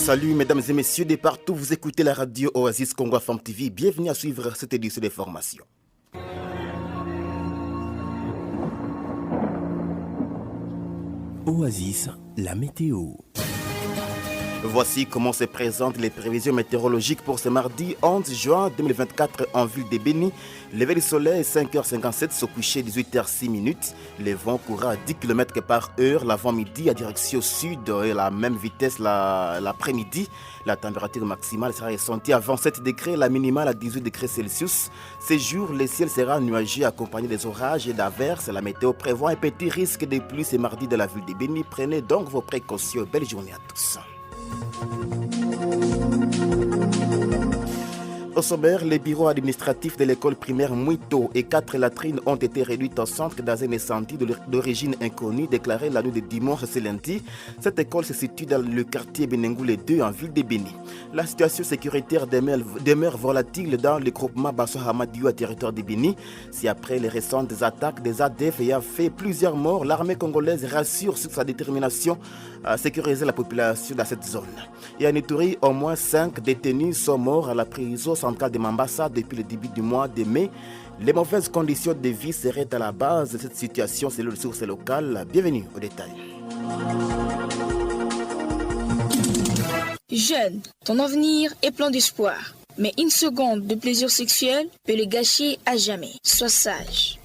Salut mesdames et messieurs de partout, vous écoutez la radio Oasis Congo Femme TV. Bienvenue à suivre cette édition des formations. Oasis, la météo. Voici comment se présentent les prévisions météorologiques pour ce mardi 11 juin 2024 en ville de Béni. Lever du soleil 5h57, se coucher 18h06. Le vent courra à 10 km par heure l'avant-midi à direction sud et à la même vitesse l'après-midi. La température maximale sera ressentie à 27 degrés, la minimale à 18 degrés Celsius. Ces jours, le ciel sera nuageux accompagné des orages et d'averses. La météo prévoit un petit risque de pluie ce mardi de la ville de Béni. Prenez donc vos précautions. Belle journée à tous. Au sommaire, les bureaux administratifs de l'école primaire Mouito et 4 latrines ont été réduites en centre dans un incendie d'origine inconnue déclaré la nuit de dimanche à ce lundi. Cette école se situe dans le quartier Benengoulé 2 en ville de Béni. La situation sécuritaire demeure volatile dans le groupement Basso Hamadiou à territoire de Béni. Si après les récentes attaques des ADF ayant fait plusieurs morts, l'armée congolaise rassure sur sa détermination à sécuriser la population dans cette zone. Et à Ituri, au moins 5 détenus sont morts à la prison centrale de Mambasa depuis le début du mois de mai. Les mauvaises conditions de vie seraient à la base de cette situation selon les sources locales. Bienvenue au détail. Jeune, ton avenir est plein d'espoir. Mais une seconde de plaisir sexuel peut le gâcher à jamais. Sois sage.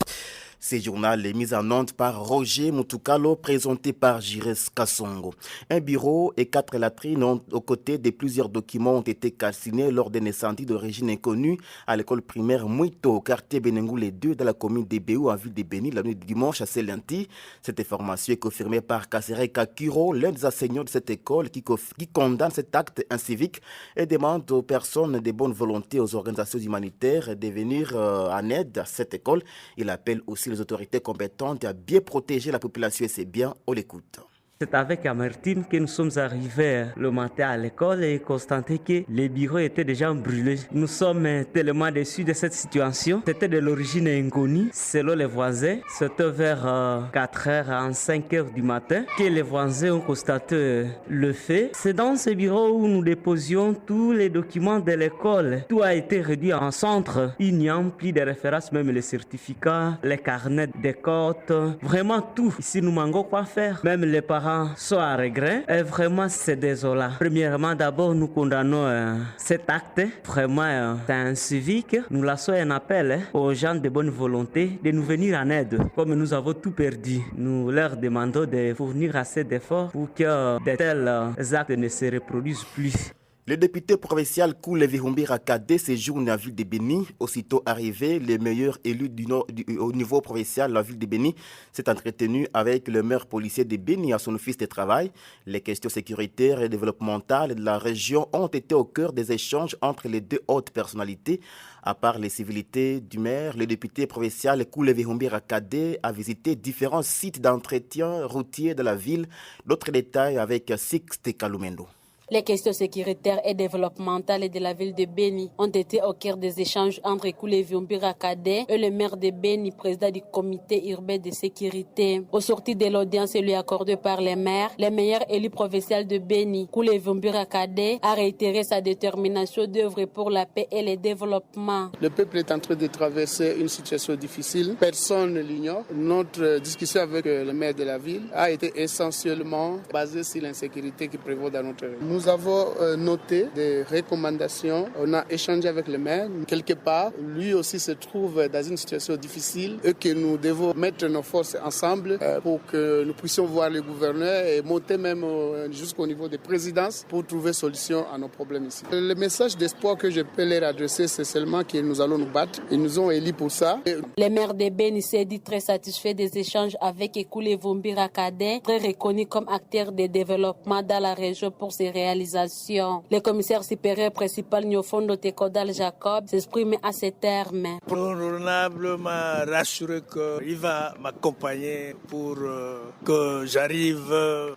Ce journal est mis en onde par Roger Moutoukalo, présenté par Jires Kassongo. Un bureau et 4 latrines aux côtés de plusieurs documents ont été calcinés lors d'un incendie d'origine inconnue à l'école primaire Mouito, au quartier Benengoulé 2 dans la commune de Béou, en ville de Béni, la nuit du dimanche à Selanti. Cette information est confirmée par Kassere Kakiro, l'un des enseignants de cette école qui condamne cet acte incivique et demande aux personnes de bonne volonté, aux organisations humanitaires de venir en aide à cette école. Il appelle aussi les autorités compétentes à bien protéger la population et ses biens. On l'écoute. C'est avec amertume que nous sommes arrivés le matin à l'école et constaté que les bureaux étaient déjà brûlés. Nous sommes tellement déçus de cette situation. C'était de l'origine inconnue. Selon les voisins, c'était vers 4h à 5h du matin que les voisins ont constaté le fait. C'est dans ce bureau où nous déposions tous les documents de l'école. Tout a été réduit en centre. Il n'y a plus de références, même les certificats, les carnets des cotes, vraiment tout. Ici, nous manquons quoi faire. Même les parents sont à regret et vraiment c'est désolant. Premièrement, d'abord nous condamnons cet acte. Vraiment c'est un civique. Nous lançons un appel aux gens de bonne volonté de nous venir en aide. Comme nous avons tout perdu, nous leur demandons de fournir assez d'efforts pour que de tels actes ne se reproduisent plus. Le député provincial Koulevi Humbira Kade séjourne à la ville de Béni. Aussitôt arrivé, les meilleurs élus au niveau provincial de la ville de Béni s'est entretenu avec le maire policier de Béni à son office de travail. Les questions sécuritaires et développementales de la région ont été au cœur des échanges entre les deux hautes personnalités. À part les civilités du maire, le député provincial Koulevi Humbira Kade a visité différents sites d'entretien routier de la ville. D'autres détails avec Sixte Kalumendo. Les questions sécuritaires et développementales de la ville de Béni ont été au cœur des échanges entre Koulevi Humbira Kade et le maire de Béni, président du comité urbain de sécurité. Au sorti de l'audience lui accordée par les maires, les meilleurs élus provinciaux de Béni, Koulevi Humbira Kade a réitéré sa détermination d'œuvrer pour la paix et le développement. Le peuple est en train de traverser une situation difficile. Personne ne l'ignore. Notre discussion avec le maire de la ville a été essentiellement basée sur l'insécurité qui prévaut dans notre région. Nous avons noté des recommandations, on a échangé avec le maire. Quelque part, lui aussi se trouve dans une situation difficile et que nous devons mettre nos forces ensemble pour que nous puissions voir le gouverneur et monter même jusqu'au niveau des présidences pour trouver solution à nos problèmes ici. Le message d'espoir que je peux leur adresser, c'est seulement que nous allons nous battre. Ils nous ont élus pour ça. Le maire de Béni s'est dit très satisfait des échanges avec Koulevi Humbira Kade, très reconnu comme acteur de développement dans la région pour ses réalisations. Le commissaire supérieur principal Nyofondo Tekodal Jacob s'exprime à ces termes. L'honorable m'a rassuré qu'il va m'accompagner pour que j'arrive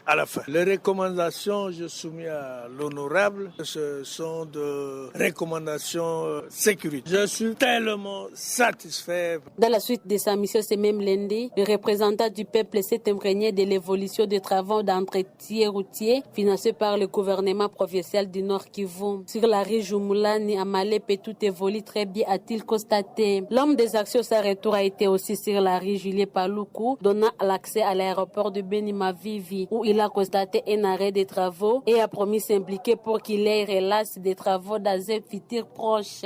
à la fin. Les recommandations je soumis à l'honorable, ce sont de recommandations sécurité. Je suis tellement satisfait. Dans la suite de sa mission ce même lundi, le représentant du peuple s'est imprégné de l'évolution des travaux d'entretien routier financés par le gouvernement gouvernement provincial du Nord Kivu. Sur la rue Jumulani à Malepe, tout évolue très bien, a-t-il constaté. L'homme des actions sans retour a été aussi sur la rue Julien Paluku, donnant l'accès à l'aéroport de Beni Mavivi, où il a constaté un arrêt des travaux et a promis s'impliquer pour qu'il ait relâche des travaux dans un futur proche.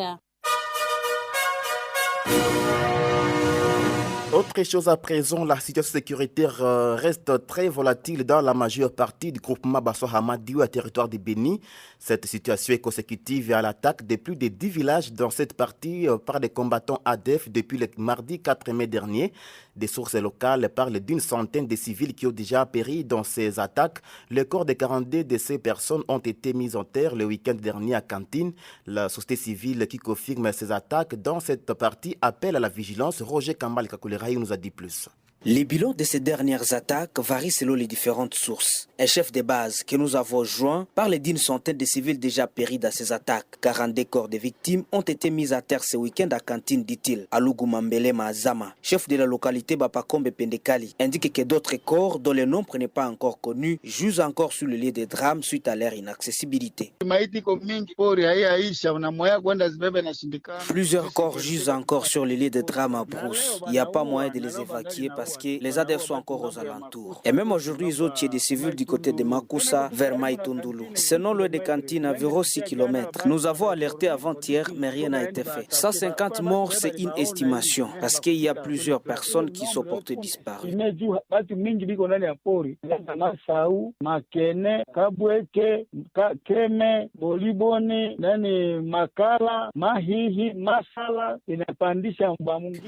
Autre chose à présent, la situation sécuritaire reste très volatile dans la majeure partie du groupement Basso Hamadiou à territoire de Béni. Cette situation est consécutive à l'attaque de plus de 10 villages dans cette partie par des combattants ADF depuis le mardi 4 mai dernier. Des sources locales parlent d'une centaine de civils qui ont déjà péri dans ces attaques. Le corps de 42 de ces personnes ont été mis en terre le week-end dernier à Kantine. La société civile qui confirme ces attaques dans cette partie appelle à la vigilance. Roger Kambal Kakuleraï nous a dit plus. Les bilans de ces dernières attaques varient selon les différentes sources. Un chef de base que nous avons joint parle d'une centaine de civils déjà péris dans ces attaques. 42 corps de victimes ont été mis à terre ce week-end à Kantine, dit-il. Alougou Mambele Mazama, chef de la localité Bapakombe Pendekali, indique que d'autres corps dont le nombre n'est pas encore connu jusent encore sur le lieu des drames suite à leur inaccessibilité. Plusieurs corps jusent encore sur le lieu des drames à Brousse. Il n'y a pas moyen de les évacuer parce que les ADF sont encore aux alentours. Et même aujourd'hui, ils ont tué des civils du côté de Makoussa vers Maïtundulu. Selon le de Kantine, environ 6 km. Nous avons alerté avant-hier, mais rien n'a été fait. 150 morts, c'est une estimation, parce qu'il y a plusieurs personnes qui sont portées disparues.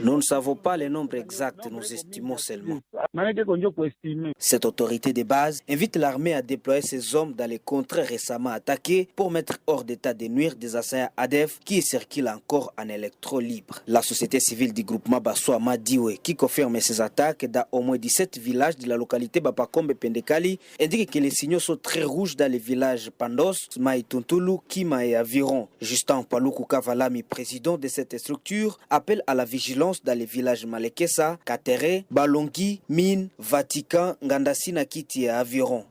Nous ne savons pas le nombre exact, nous estimons seulement. Cette autorité de base invite l'armée à déployer ses hommes dans les contrées récemment attaquées pour mettre hors d'état de nuire des assaillants ADF qui circulent encore en électro libre. La société civile du groupement Basso Hamadiou qui confirme ces attaques dans au moins 17 villages de la localité Bapakombe Pendekali indique que les signaux sont très rouges dans les villages Pandos, Maïtuntulu, Kima et Aviron. Justin Paluku Kavalami, président de cette structure, appelle à la vigilance dans les villages Malekesa, Katere, Balongi, Mine, Vatican, Ngandasina, Kiti et Aviron.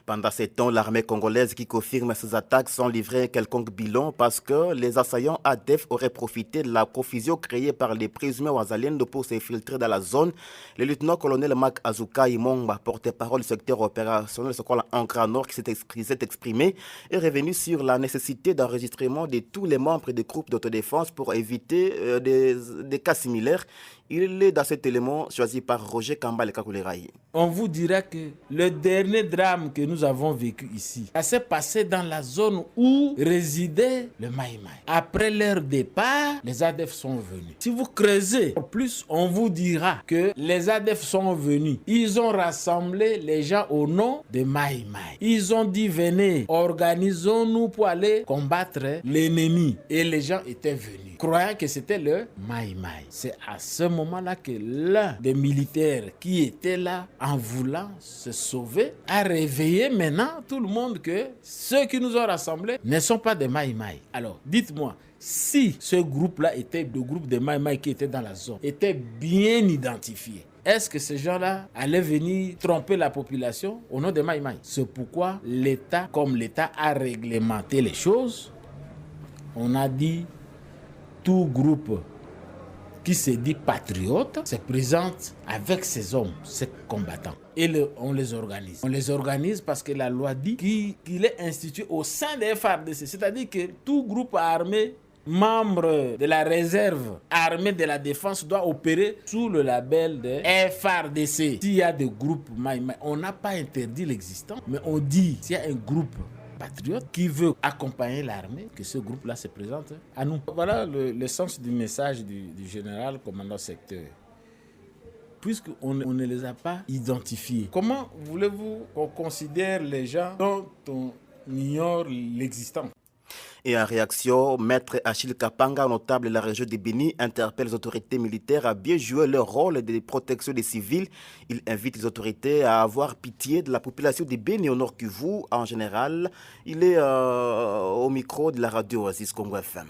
Pendant ces temps, l'armée congolaise qui confirme ces attaques sans livrer un quelconque bilan parce que les assaillants ADF auraient profité de la confusion créée par les présumés Ouazaliens pour s'infiltrer dans la zone. Le lieutenant-colonel Mak Azuka Imongba, porte-parole du secteur opérationnel en Grand Nord qui s'est exprimé, est revenu sur la nécessité d'enregistrement de tous les membres des groupes d'autodéfense pour éviter des cas similaires. Il est dans cet élément choisi par Roger Kambal Kakuleraï. On vous dira que le dernier drame que nous avons vécu ici, ça s'est passé dans la zone où résidait le Maïmaï. Après leur départ, les ADF sont venus. Si vous creusez plus, on vous dira que les ADF sont venus. Ils ont rassemblé les gens au nom de Maïmaï. Ils ont dit venez, organisons-nous pour aller combattre l'ennemi. Et les gens étaient venus, croyant que c'était le Maïmaï. C'est à ce moment-là que l'un des militaires qui était là, en voulant se sauver, a réveillé maintenant tout le monde que ceux qui nous ont rassemblés ne sont pas des Maïmaï. Alors, dites-moi, si ce groupe-là était le groupe des Maïmaï qui était dans la zone, était bien identifié, est-ce que ces gens-là allaient venir tromper la population au nom des Maïmaï? C'est pourquoi l'État, comme l'État a réglementé les choses, on a dit tout groupe qui se dit patriote se présente avec ses hommes, ses combattants. Et on les organise. On les organise parce que la loi dit qu'il est institué au sein des FARDC. C'est-à-dire que tout groupe armé, membre de la réserve armée de la défense, doit opérer sous le label de FARDC. S'il y a des groupes Maïmaï, on n'a pas interdit l'existence, mais on dit s'il y a un groupe patriote qui veut accompagner l'armée, que ce groupe-là se présente à nous. Voilà le sens du message du général commandant secteur. Puisqu'on ne les a pas identifiés, comment voulez-vous qu'on considère les gens dont on ignore l'existence? Et en réaction, Maître Achille Kapanga, notable de la région de Béni, interpelle les autorités militaires à bien jouer leur rôle de protection des civils. Il invite les autorités à avoir pitié de la population de Béni au Nord Kivu en général. Il est au micro de la radio Oasis Congo FM.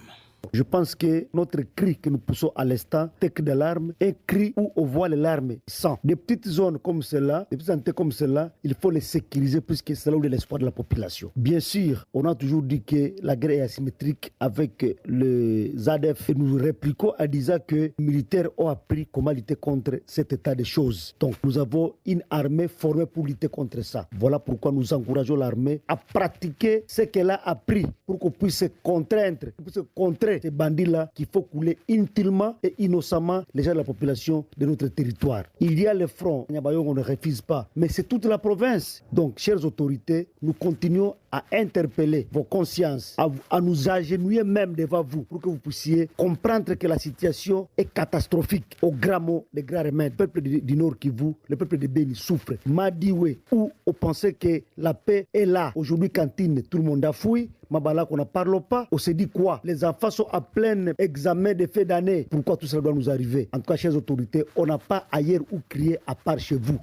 Je pense que notre cri que nous poussons à l'instant, tec d'alarme, un cri où on voit les larmes sans. Des petites zones comme celle-là, des petites entités comme celle-là, il faut les sécuriser puisque c'est là où il y a l'espoir de la population. Bien sûr, on a toujours dit que la guerre est asymétrique avec les ADF et nous répliquons en disant que les militaires ont appris comment lutter contre cet état de choses. Donc nous avons une armée formée pour lutter contre ça. Voilà pourquoi nous encourageons l'armée à pratiquer ce qu'elle a appris pour qu'on puisse contraindre, contrer ces bandits-là qu'il faut couler inutilement et innocemment les gens de la population de notre territoire. Il y a le front, on ne refuse pas, mais c'est toute la province. Donc, chères autorités, nous continuons à interpeller vos consciences, à nous agenouiller même devant vous pour que vous puissiez comprendre que la situation est catastrophique. Au grand mot, les grands remèdes, le peuple du Nord Kivu, le peuple de Béni souffre. Madiwe, où on pensait que la paix est là. Aujourd'hui, cantine, tout le monde a fouillé. Mabala qu'on ne parle pas, on se dit quoi? Les enfants sont à plein examen de fin d'année. Pourquoi tout ça doit nous arriver? En tout cas, chers autorités, on n'a pas ailleurs où crier à part chez vous.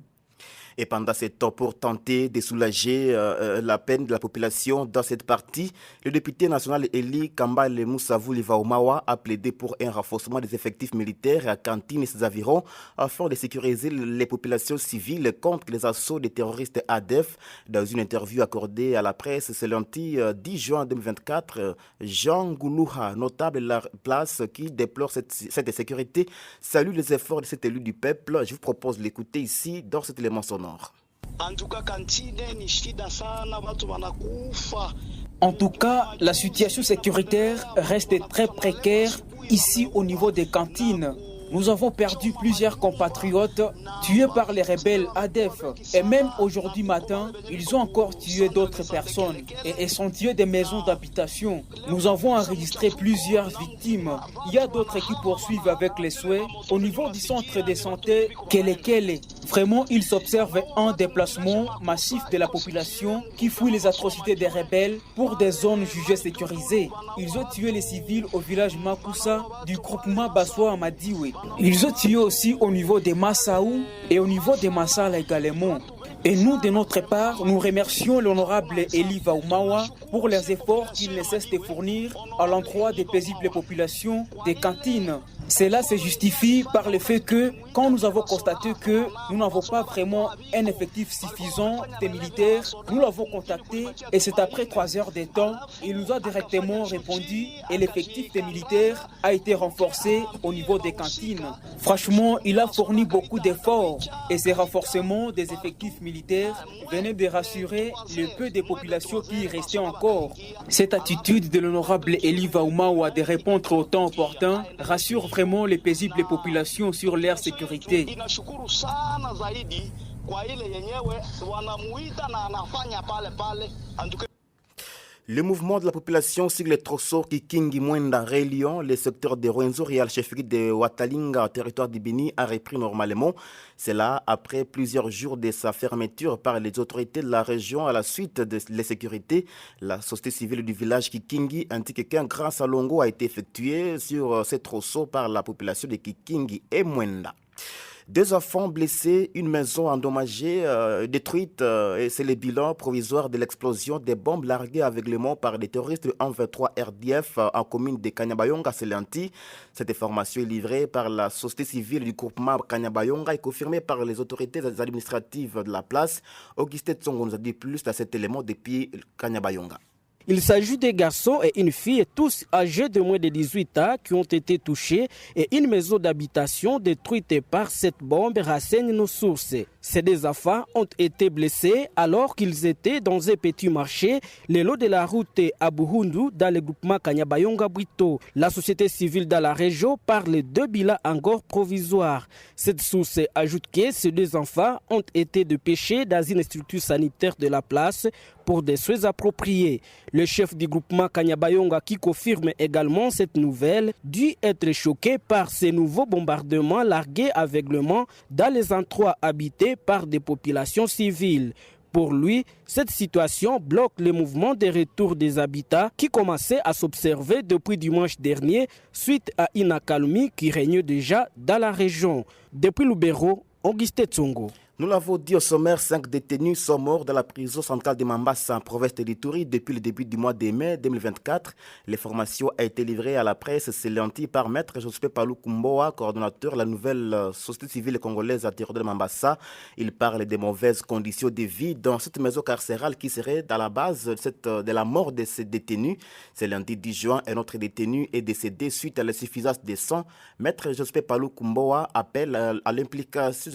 Et pendant ce temps, pour tenter de soulager la peine de la population dans cette partie, le député national Eli Kambale Moussavou Livaumawa a plaidé pour un renforcement des effectifs militaires à Kantine et ses environs afin de sécuriser les populations civiles contre les assauts des terroristes ADF. Dans une interview accordée à la presse ce lundi 10 juin 2024, Jean Goulouha, notable de la place qui déplore cette insécurité, salue les efforts de cet élu du peuple. Je vous propose de l'écouter ici dans cet élément sonore. En tout cas, la situation sécuritaire reste très précaire ici au niveau des cantines. Nous avons perdu plusieurs compatriotes tués par les rebelles ADF. Et même aujourd'hui matin, ils ont encore tué d'autres personnes et échantillé des maisons d'habitation. Nous avons enregistré plusieurs victimes. Il y a d'autres qui poursuivent avec les souhaits. Au niveau du centre de santé Kelekele, vraiment, il s'observe un déplacement massif de la population qui fouille les atrocités des rebelles pour des zones jugées sécurisées. Ils ont tué les civils au village Makusa du groupement Bassoa Madiwe. Ils ont tué aussi au niveau des Massaou et au niveau des Massala également. Et nous, de notre part, nous remercions l'honorable Eli Vaumawa pour les efforts qu'il ne cesse de fournir à l'endroit des paisibles populations des cantines. Cela se justifie par le fait que, quand nous avons constaté que nous n'avons pas vraiment un effectif suffisant des militaires, nous l'avons contacté et c'est après 3 heures de temps, il nous a directement répondu et l'effectif des militaires a été renforcé au niveau des cantines. Franchement, il a fourni beaucoup d'efforts et ces renforcements des effectifs militaires venaient de rassurer le peu de populations qui y restaient encore. Cette attitude de l'honorable Eli Vaumawa de répondre au temps opportun rassure vraiment les paisibles populations sur leur sécurité. Le mouvement de la population sigle les Trosso Kikingi Mwenda Rélion, les secteurs de Rwenzori et à la chefferie de Watalinga, territoire du Béni, a repris normalement. C'est là après plusieurs jours de sa fermeture par les autorités de la région à la suite de l'insécurité. La société civile du village Kikingi indique qu'un grand salongo a été effectué sur ces Trosso par la population de Kikingi et Mwenda. 2 enfants blessés, une maison endommagée, détruite, et c'est le bilan provisoire de l'explosion des bombes larguées aveuglément par des terroristes de 123 RDF en commune de Kanyabayonga, Selanti. Cette information est livrée par la société civile du groupement Kanyabayonga et confirmée par les autorités administratives de la place. Augustin Tsongo nous a dit plus à cet élément depuis Kanyabayonga. Il s'agit des garçons et une fille, tous âgés de moins de 18 ans, qui ont été touchés et une maison d'habitation détruite par cette bombe, renseignent nos sources. Ces 2 enfants ont été blessés alors qu'ils étaient dans un petit marché, le long de la route à Buhundu, dans le groupement Kanyabayonga Brito. La société civile dans la région parle de bilans encore provisoires. Cette source ajoute que ces 2 enfants ont été dépêchés dans une structure sanitaire de la place pour des soins appropriés. Le chef du groupement Kanyabayonga, qui confirme également cette nouvelle, dit être choqué par ces nouveaux bombardements largués aveuglément dans les endroits habités par des populations civiles. Pour lui, cette situation bloque le mouvement de retour des habitats qui commençait à s'observer depuis dimanche dernier suite à une accalmie qui régnait déjà dans la région. Depuis Lubero, Augustin Tsongo. Nous l'avons dit au sommaire, 5 détenus sont morts dans la prison centrale de Mambasa en province de l'Ituri depuis le début du mois de mai 2024. L'information a été livrée à la presse ce lundi par Maître Jospé Palou Kumboa, coordonnateur de la nouvelle société civile congolaise à territoire de Mambasa. Il parle des mauvaises conditions de vie dans cette maison carcérale qui serait à la base de la mort de ces détenus. Ce lundi 10 juin, un autre détenu est décédé suite à l'insuffisance de sang. Maître Jospé Palou Kumboa appelle à l'implication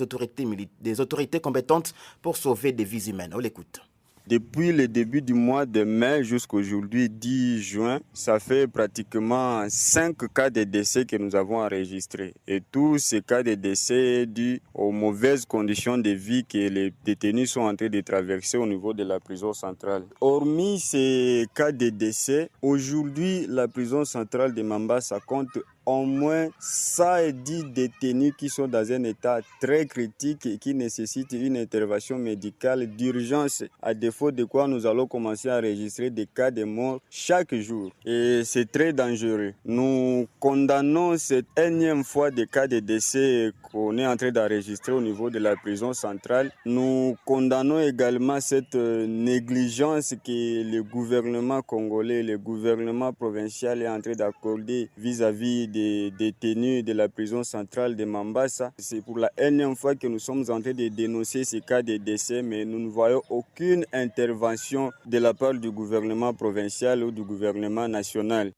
des autorités compétentes pour sauver des vies humaines. On l'écoute. Depuis le début du mois de mai jusqu'aujourd'hui 10 juin, ça fait pratiquement 5 cas de décès que nous avons enregistrés. Et tous ces cas de décès dus aux mauvaises conditions de vie que les détenus sont en train de traverser au niveau de la prison centrale. Hormis ces cas de décès, aujourd'hui la prison centrale de Mambasa compte au moins 110 détenus qui sont dans un état très critique et qui nécessitent une intervention médicale d'urgence, à défaut de quoi nous allons commencer à enregistrer des cas de mort chaque jour. Et c'est très dangereux. Nous condamnons cette énième fois des cas de décès qu'on est en train d'enregistrer au niveau de la prison centrale. Nous condamnons également cette négligence que le gouvernement congolais, le gouvernement provincial est en train d'accorder vis-à-vis des détenus de la prison centrale de Mambasa. C'est pour la énième fois que nous sommes en train de dénoncer ces cas de décès, mais nous ne voyons aucune intervention de la part du gouvernement provincial ou du gouvernement national.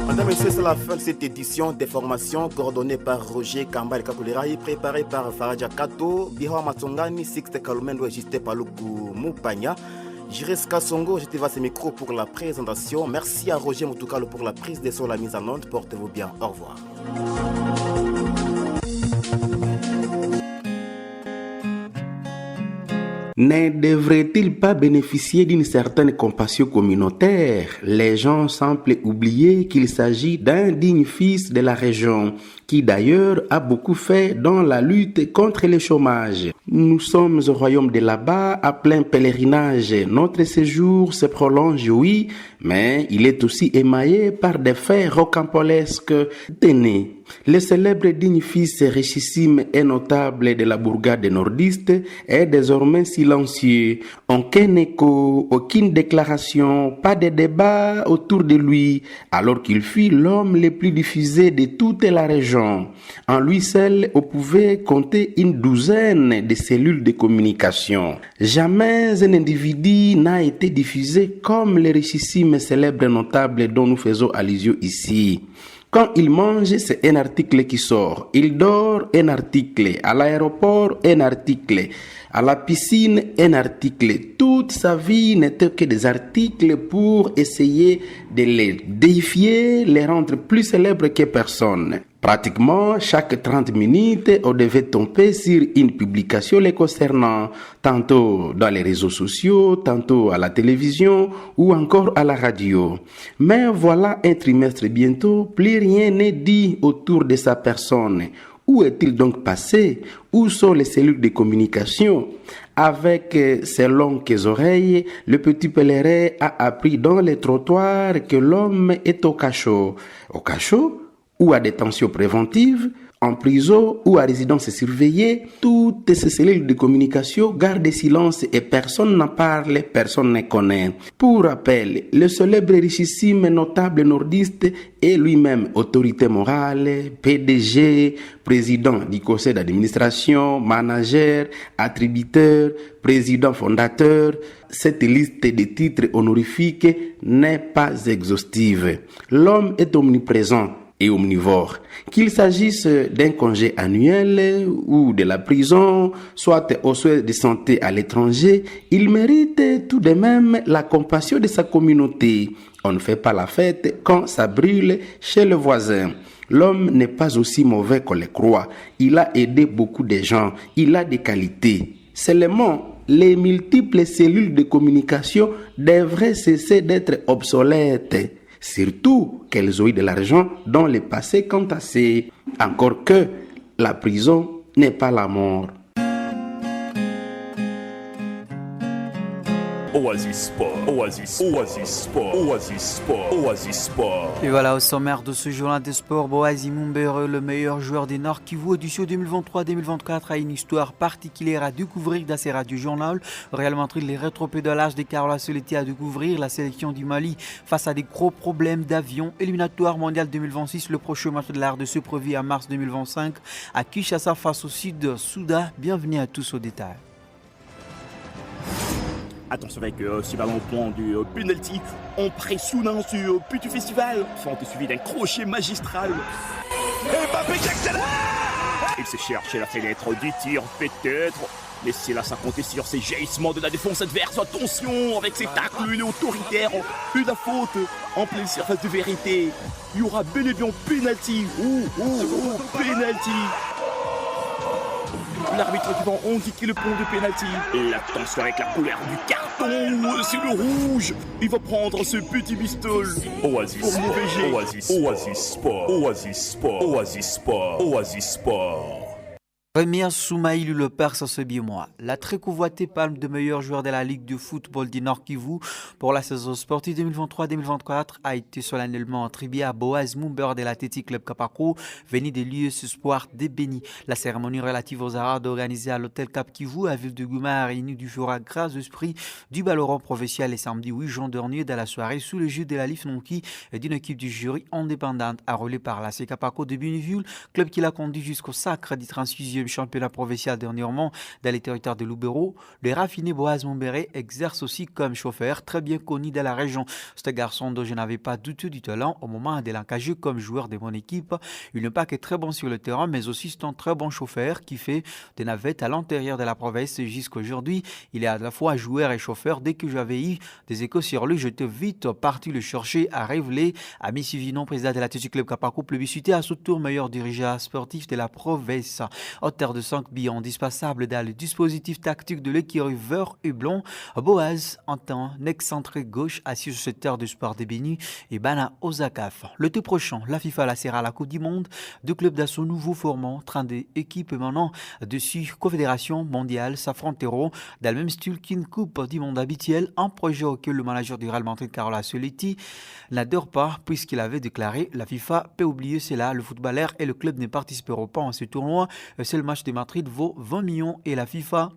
Mesdames et messieurs, c'est la fin de cette édition d'information coordonnée par Roger Kamba et Kakulerahi, préparée par Faraja Kato, Bihawa Matsongani, Sixte Kalumendo et Juste Paluku Mupanya. Jires Kassongo, je te vais ce micro pour la présentation. Merci à Roger Moutoukalo pour la prise de son, la mise en onde. Portez-vous bien. Au revoir. Ne devrait-il pas bénéficier d'une certaine compassion communautaire? Les gens semblent oublier qu'il s'agit d'un digne fils de la région, qui d'ailleurs a beaucoup fait dans la lutte contre le chômage. Nous sommes au royaume de là-bas à plein pèlerinage. Notre séjour se prolonge, oui, mais il est aussi émaillé par des faits rocambolesques. Tenez, le célèbre digne fils richissime et notable de la bourgade nordiste est désormais silencieux. Aucun écho, aucune déclaration, pas de débat autour de lui, alors qu'il fut l'homme le plus diffusé de toute la région. En lui seul, on pouvait compter une douzaine de cellules de communication. Jamais un individu n'a été diffusé comme le richissime célèbre notable dont nous faisons allusion ici. Quand il mange, c'est un article qui sort. Il dort, un article. À l'aéroport, un article. À la piscine, un article. Toute sa vie n'était que des articles pour essayer de les déifier, les rendre plus célèbres que personne. Pratiquement chaque 30 minutes, on devait tomber sur une publication les concernant, tantôt dans les réseaux sociaux, tantôt à la télévision ou encore à la radio. Mais voilà un trimestre bientôt, plus rien n'est dit autour de sa personne. Où est-il donc passé? Où sont les cellules de communication? Avec ses longues oreilles, le petit pèlerin a appris dans les trottoirs que l'homme est au cachot. Au cachot? Ou à détention préventive, en prison ou à résidence surveillée, toutes ces cellules de communication gardent silence et personne n'en parle, personne ne connaît. Pour rappel, le célèbre richissime notable nordiste est lui-même autorité morale, PDG, président du conseil d'administration, manager, attributeur, président fondateur. Cette liste de titres honorifiques n'est pas exhaustive. L'homme est omniprésent et omnivore. Qu'il s'agisse d'un congé annuel ou de la prison, soit aux soins de santé à l'étranger, il mérite tout de même la compassion de sa communauté. On ne fait pas la fête quand ça brûle chez le voisin. L'homme n'est pas aussi mauvais qu'on le croit. Il a aidé beaucoup de gens. Il a des qualités. Seulement, les multiples cellules de communication devraient cesser d'être obsolètes. Surtout qu'elles ont eu de l'argent dans le passé quant à ces. Encore que la prison n'est pas la mort. Oasis Sport, Oasis Sport, Oasis Sport, Oasis Sport. Et voilà, au sommaire de ce journal des sports, Boazi Mumbere, le meilleur joueur des Nord Kivu édition 2023-2024, a une histoire particulière à découvrir dans ses radios journal. Real Madrid, les rétropédalages de Carlo Ancelotti à découvrir, la sélection du Mali face à des gros problèmes d'avion, éliminatoire mondial 2026, le prochain match de l'art de se prévu en mars 2025 à Kinshasa face au Sud-Soudan. Bienvenue à tous au détail. Attention avec ce ballon au point du penalty. On pressionne sur Petit Festival. Fente suivi d'un crochet magistral. Et Mbappé qui accélère. Il se cherche la fenêtre du tir peut-être. Mais c'est là ça compter sur ces jaillissements de la défense adverse. Attention avec ses tacles, une autoritaire. Une faute en pleine surface de vérité. Il y aura bel et bien penalty. Penalty. L'arbitre qui va indiquer le point de pénalty. L'attention avec la couleur du carton. C'est le rouge. Il va prendre ce petit bistol. Oasis Sport, Oasis Sport, Oasis Sport, Oasis Sport, Oasis Sport. Première Soumaïlu le Perse ce bimois. La très convoitée palme de meilleur joueur de la Ligue de football du Nord Kivu pour la saison sportive 2023-2024 a été solennellement attribuée à Boaz Mumber de l'Athletic Club Kapako, venu de l'US Espoir de Béni. La cérémonie relative aux arades organisée à l'hôtel Cap Kivu à Ville de Goma a réuni du fera grâce au esprit du ballon provincial les samedi 8 juin dernier dans la soirée sous le jeu de la Lifnonki et d'une équipe du jury indépendante enrôlée par la Kapako de Béniville, club qui l'a conduit jusqu'au sacre du 36e championnat provincial dernièrement dans les territoires de Lubero. Le raffiné Boaz Mumbere exerce aussi comme chauffeur très bien connu dans la région. Ce garçon dont je n'avais pas du tout du talent au moment de l'engager comme joueur de mon équipe. Il n'est pas que très bon sur le terrain mais aussi c'est un très bon chauffeur qui fait des navettes à l'intérieur de la province jusqu'à aujourd'hui. Il est à la fois joueur et chauffeur. Dès que j'avais eu des échos sur lui, j'étais vite parti le chercher à révéler à Missy Vinon, président de l'Athletic Club Kapako, plébiscité à ce tour meilleur dirigeant sportif de la province. Auteur de 5 billets indispensables dans le dispositif tactique de l'écurie vert et blanc, Boaz entend excentré gauche assis sur cette terre de sport de Béni et Bana Osakaf. Le tout prochain, la FIFA lancera la Coupe du Monde. Deux clubs dans son nouveau format, 32 équipes maintenant dessus Confédération mondiale s'affronteront dans le même style qu'une Coupe du Monde habituelle, un projet auquel le manager du Real Madrid Carlo Ancelotti n'adore pas puisqu'il avait déclaré la FIFA peut oublier cela, le footballeur et le club ne participeront pas à ce tournoi. C'est le match de Madrid vaut 20 millions et la FIFA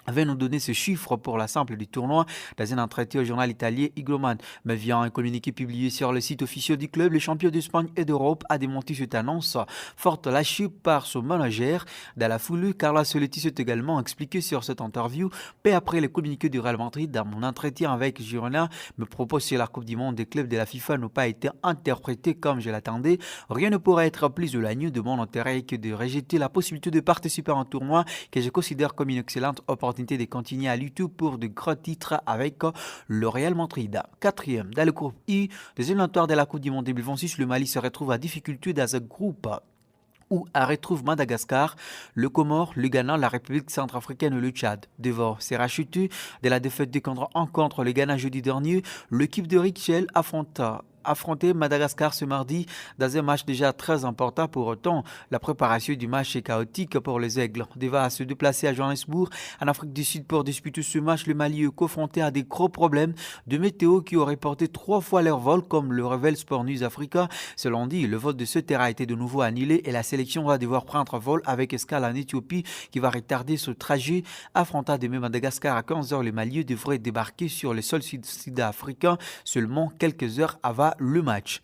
avait nous donné ce chiffre pour la simple du tournoi dans un entretien au journal italien Igloman. Mais via un communiqué publié sur le site officiel du club, les champions d'Espagne et d'Europe a démenti cette annonce forte lâchée par son manager. Dans la foulée, Carlo Ancelotti s'est également expliqué sur cette interview. Peu après le communiqué du Real Madrid, dans mon entretien avec Girona, me propose sur la Coupe du Monde des clubs de la FIFA n'ont pas été interprétés comme je l'attendais. Rien ne pourrait être plus éloigné de mon intérêt que de rejeter la possibilité de participer à un tournoi que je considère comme une excellente opportunité de continuer à lutter pour de gros titres avec le Real Madrid. Quatrième dans le groupe I des éliminatoires de la Coupe du Monde 2026, le Mali se retrouve à difficulté dans un groupe où retrouve Madagascar, le Comore, le Ghana, la République centrafricaine et le Tchad. Devant ces rachetés de la défaite des contre le Ghana jeudi dernier, l'équipe de Richel affronter Madagascar ce mardi dans un match déjà très important. Pour autant, la préparation du match est chaotique pour les Aigles. Devant se déplacer à Johannesburg, en Afrique du Sud pour disputer ce match, le Mali est confronté à des gros problèmes de météo qui auraient porté 3 fois leur vol, comme le révèle Sport News Africa. Ce lundi, le vol de ce terrain a été de nouveau annulé et la sélection va devoir prendre vol avec escale en Éthiopie qui va retarder ce trajet. Affrontant demain Madagascar à 15h, les Maliens devraient débarquer sur le sol sud-africain seulement quelques heures avant le match.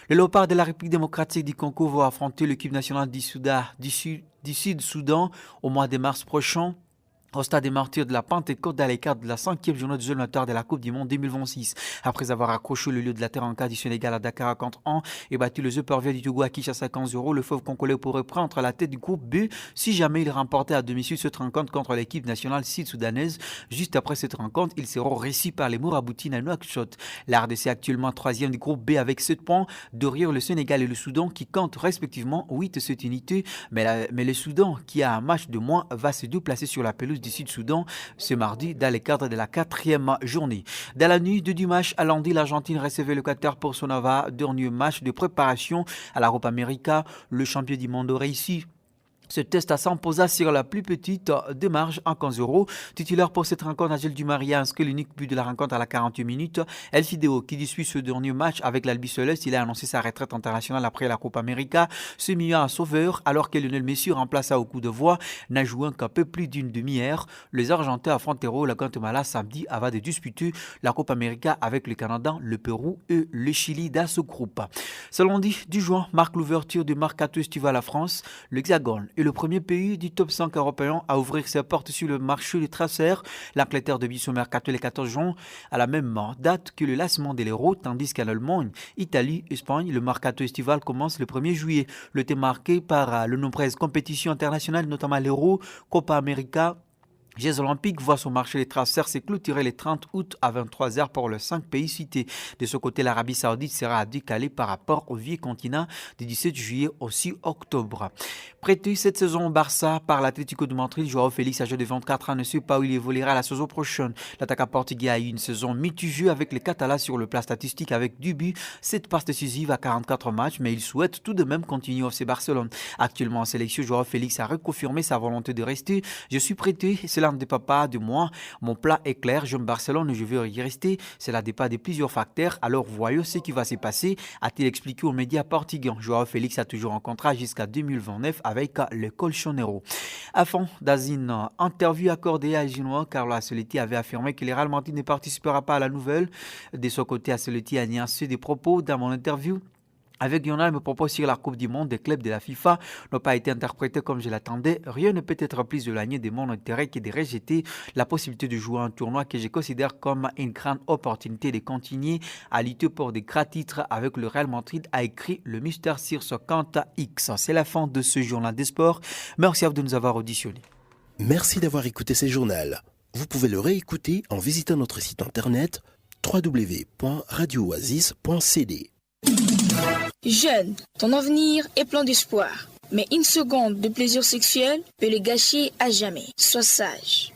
Les Léopards de la République démocratique du Congo vont affronter l'équipe nationale du Sud-Soudan au mois de mars prochain au stade des martyrs de la Pentecôte dans les cadres de la 5e journée de éliminatoire de la Coupe du Monde 2026. Après avoir accroché le lieu de la terre en cas du Sénégal à Dakar contre 1 et battu le Supervieux du Togo à Kinshasa 15-0, le fauve congolais pourrait prendre la tête du groupe B si jamais il remportait à domicile cette rencontre contre l'équipe nationale sud-soudanaise. Juste après cette rencontre, ils seront réussis par les Mouraboutines à Nouakchott. La RDC actuellement 3e du groupe B avec 7 points, derrière le Sénégal et le Soudan qui comptent respectivement 8 et 7 unités. Mais le Soudan, qui a un match de moins, va se déplacer sur la pelouse du Sud-Soudan ce mardi dans le cadre de la 4e journée. Dans la nuit de dimanche à lundi, l'Argentine recevait le Qatar pour son dernier match de préparation à la Copa América. Le champion du monde réussi Ce test s'imposa sur la plus petite des marges en 15-0. Titulaire pour cette rencontre, Nigel Dumaria a inscrit l'unique but de la rencontre à la 48 minutes. El Fideo, qui dispute ce dernier match avec l'Albi Céleste, il a annoncé sa retraite internationale après la Coupe América. Ce milieu un sauveur, alors que Lionel Messi remplaça au coup de voix, n'a joué qu'un peu plus d'une demi-heure. Les Argentins affronteront la Guatemala samedi avant de disputer la Coupe América avec le Canada, le Pérou et le Chili dans ce groupe. Ce lundi 10 juin marque l'ouverture du mercato estival à France. L'Hexagone est le premier pays du top 5 européen à ouvrir ses portes sur le marché des transferts. L'Angleterre débute son mercato le 14 juin à la même date que le lancement de l'Euro, tandis qu'en Allemagne, Italie, Espagne, le mercato estival commence le 1er juillet. Le thème marqué par de nombreuses compétitions internationales, notamment l'Euro, Copa América, Jeux Olympiques voit son marché des transferts se clôturer le 30 août à 23h pour les 5 pays cités. De ce côté, l'Arabie Saoudite sera décalée par rapport au vieux continent du 17 juillet au 6 octobre. Prêté cette saison au Barça par l'Atlético de Madrid, Joao Félix, âgé de 24 ans, ne sait pas où il évoluera la saison prochaine. L'attaquant portugais a eu une saison mitigée avec les Catalans sur le plan statistique avec 2 buts, 7 passes décisives à 44 matchs, mais il souhaite tout de même continuer au FC Barcelone. Actuellement en sélection, Joao Félix a reconfirmé sa volonté de rester. Je suis prêté, cela ne dépend pas de moi. Mon plan est clair, j'aime Barcelone et je veux y rester. Cela dépend de plusieurs facteurs. Alors voyons ce qui va se passer, a-t-il expliqué aux médias portugais. Joao Félix a toujours un contrat jusqu'à 2029 avec le Colchonero. Avant dans une interview accordée à Ginois, Carlo Ancelotti avait affirmé que le Real Madrid ne participera pas à la nouvelle. De son côté, Ancelotti a nuancé des propos dans mon interview avec Lionel. Mes propos sur la Coupe du Monde des clubs de la FIFA n'ont pas été interprétés comme je l'attendais. Rien ne peut être plus éloigné de mon intérêt que de rejeter la possibilité de jouer un tournoi que je considère comme une grande opportunité de continuer à lutter pour des grands titres avec le Real Madrid, a écrit le Mister sur son compte X. C'est la fin de ce journal des sports. Merci à vous de nous avoir auditionnés. Merci d'avoir écouté ce journal. Vous pouvez le réécouter en visitant notre site internet www.radiooasis.cd. Jeune, ton avenir est plein d'espoir. Mais une seconde de plaisir sexuel peut le gâcher à jamais. Sois sage.